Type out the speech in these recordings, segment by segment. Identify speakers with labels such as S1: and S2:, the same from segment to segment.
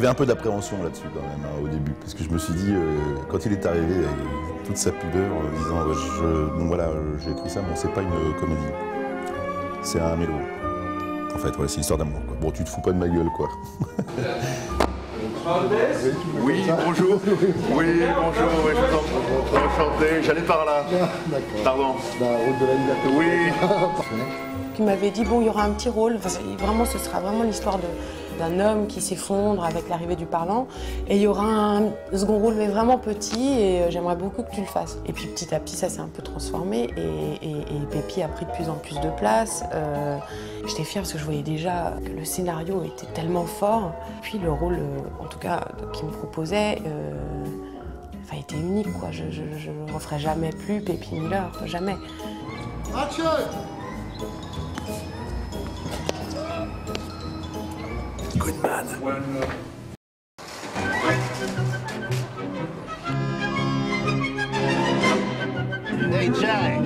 S1: J'avais un peu d'appréhension là-dessus quand même, hein, au début, parce que je me suis dit, quand il est arrivé avec toute sa pudeur, en disant, bon voilà, j'ai écrit ça, mais c'est pas une comédie. C'est un mélo. En fait, voilà, c'est une histoire d'amour, quoi. Bon, tu te fous pas de ma gueule, quoi.
S2: Oui, bonjour. Oui, bonjour, oui, je vous en enchanté. J'allais par là.
S3: D'accord.
S2: Pardon.
S3: La route de la liberté.
S2: Oui.
S4: Il m'avait dit, bon, il y aura un petit rôle, enfin, vraiment, ce sera vraiment l'histoire d'un homme qui s'effondre avec l'arrivée du parlant. Et il y aura un second rôle, mais vraiment petit, et j'aimerais beaucoup que tu le fasses. Et puis petit à petit, ça s'est un peu transformé, et Pépi a pris de plus en plus de place. J'étais fière parce que je voyais déjà que le scénario était tellement fort. Puis le rôle, en tout cas, qu'il me proposait, enfin, était unique, quoi. Je ne referai jamais plus Pépi Miller, jamais.
S3: Action!
S1: Goodman.
S2: Hey Jack.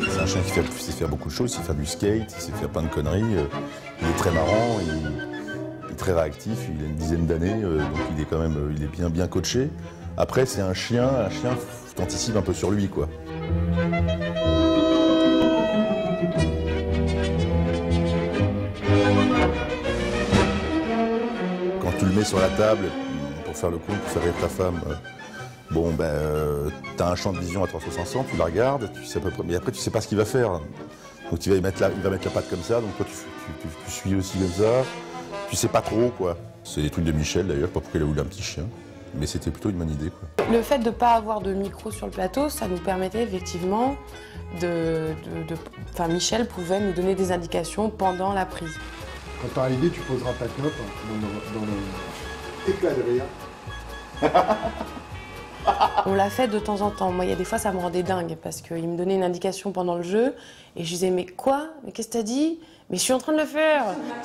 S1: C'est un chien qui sait faire beaucoup de choses, il sait faire du skate, il sait faire plein de conneries. Il est très marrant, il est très réactif, il a une dizaine d'années, donc il est quand même il est bien coaché. Après, c'est un chien t'anticipes un peu sur lui, quoi. Quand tu le mets sur la table pour faire le coup, pour faire rire ta femme, bon, ben, t'as un champ de vision à 360, tu la regardes, tu sais à peu près, mais après tu sais pas ce qu'il va faire. Donc il va mettre la patte comme ça, donc toi tu suis aussi comme ça, tu sais pas trop, quoi. C'est des trucs de Michel d'ailleurs, pas pourquoi il a voulu un petit chien, mais c'était plutôt une bonne idée, quoi.
S4: Le fait de ne pas avoir de micro sur le plateau, ça nous permettait effectivement Enfin, Michel pouvait nous donner des indications pendant la prise.
S3: Quand t'as l'idée, tu poseras ta clope dans le éclat de rire.
S4: On l'a fait de temps en temps. Moi, il y a des fois, ça me rendait dingue parce qu'il me donnait une indication pendant le jeu et je disais, mais quoi? Mais qu'est-ce que t'as dit? Mais je suis en train de le faire.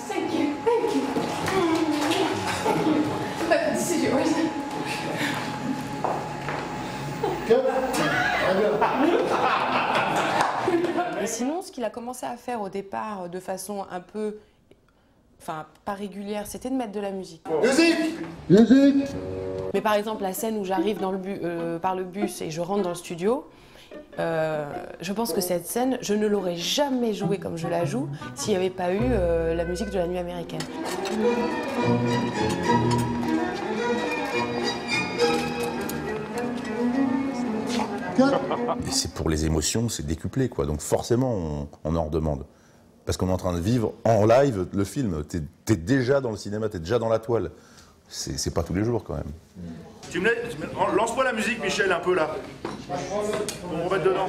S5: Thank you, thank you. This is yours.
S4: Et sinon, ce qu'il a commencé à faire au départ de façon un peu, enfin, pas régulière, c'était de mettre de la musique.
S3: Musique! Musique!
S4: Mais par exemple, la scène où j'arrive par le bus et je rentre dans le studio, je pense que cette scène, je ne l'aurais jamais jouée comme je la joue s'il n'y avait pas eu la musique de La Nuit américaine.
S1: Et c'est pour les émotions, c'est décuplé, quoi. Donc forcément, on en redemande. Parce qu'on est en train de vivre en live le film. T'es déjà dans le cinéma, t'es déjà dans la toile. C'est pas tous les jours, quand même.
S2: Lance-moi la musique, Michel, un peu là. On va remettre dedans.